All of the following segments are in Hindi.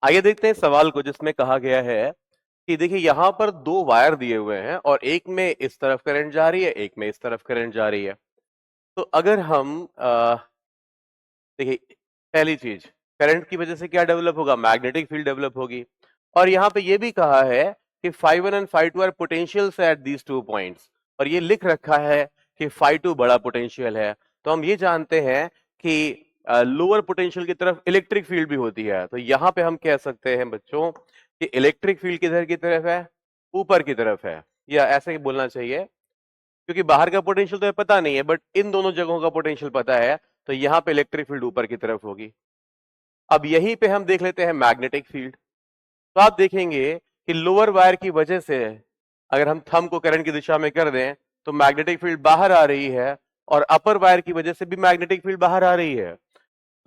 आइए देखते हैं सवाल को, जिसमें कहा गया है कि देखिए यहाँ पर दो वायर दिए हुए हैं और एक में इस तरफ करंट जा रही है, एक में इस तरफ करंट जा रही है। तो अगर हम देखिए, पहली चीज, करंट की वजह से क्या डेवलप होगा? मैग्नेटिक फील्ड डेवलप होगी। और यहाँ पे ये भी कहा है कि phi1 and phi2 are potentials at these two points, और ये लिख रखा है कि phi2 बड़ा पोटेंशियल है। तो हम ये जानते हैं कि लोअर पोटेंशियल की तरफ इलेक्ट्रिक फील्ड भी होती है। तो यहाँ पे हम कह सकते हैं बच्चों कि इलेक्ट्रिक फील्ड किधर की तरफ है? ऊपर की तरफ है, या ऐसे ही बोलना चाहिए, क्योंकि बाहर का पोटेंशियल तो हमें पता नहीं है, बट इन दोनों जगहों का पोटेंशियल पता है। तो यहाँ पे इलेक्ट्रिक फील्ड ऊपर की तरफ होगी। अब यहीं पे हम देख लेते हैं मैग्नेटिक फील्ड। तो आप देखेंगे कि लोअर वायर की वजह से अगर हम थंब को करंट की दिशा में कर दें तो मैग्नेटिक फील्ड बाहर आ रही है, और अपर वायर की वजह से भी मैग्नेटिक फील्ड बाहर आ रही है।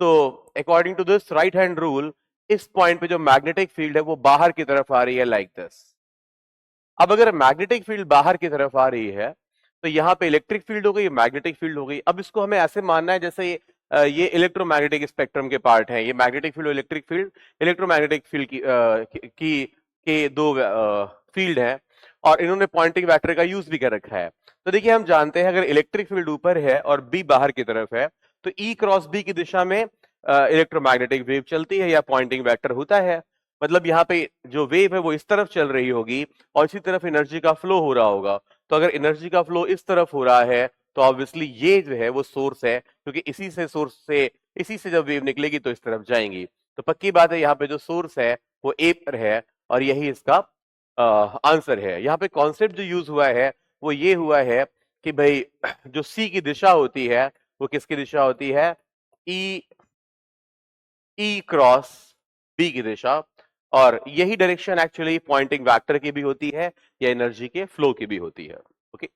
तो according to this right hand rule, इस पॉइंट पे जो मैग्नेटिक फील्ड है वो बाहर की तरफ आ रही है, लाइक दिस। अब अगर मैग्नेटिक फील्ड बाहर की तरफ आ रही है तो यहाँ पे इलेक्ट्रिक फील्ड हो गई, मैग्नेटिक फील्ड हो गई। अब इसको हमें ऐसे मानना है जैसे ये इलेक्ट्रोमैग्नेटिक स्पेक्ट्रम के पार्ट हैं, ये मैग्नेटिक फील्ड और इलेक्ट्रिक फील्ड। इलेक्ट्रोमैग्नेटिक फील्ड के दो फील्ड हैं, और इन्होंने पॉइंटिंग वेक्टर का यूज भी कर रखा है। तो देखिए, हम जानते हैं अगर इलेक्ट्रिक फील्ड ऊपर है और बी बाहर की तरफ है तो ई क्रॉस बी की दिशा में इलेक्ट्रोमैग्नेटिक वेव चलती है या पॉइंटिंग वेक्टर होता है। मतलब यहाँ पे जो वेव है वो इस तरफ चल रही होगी और इसी तरफ एनर्जी का फ्लो हो रहा होगा। तो अगर एनर्जी का फ्लो इस तरफ हो रहा है तो ऑब्वियसली ये जो है वो सोर्स है, क्योंकि इसी से जब वेव निकलेगी तो इस तरफ जाएंगी। तो पक्की बात है, यहाँ पे जो सोर्स है वो ए पर है, और यही इसका आंसर है। यहाँ पे कॉन्सेप्ट जो यूज हुआ है वो ये हुआ है कि भाई जो सी की दिशा होती है वो किसकी दिशा होती है? ई ई क्रॉस बी की दिशा। और यही डायरेक्शन एक्चुअली पॉइंटिंग वेक्टर की भी होती है या एनर्जी के फ्लो की भी होती है। ओके।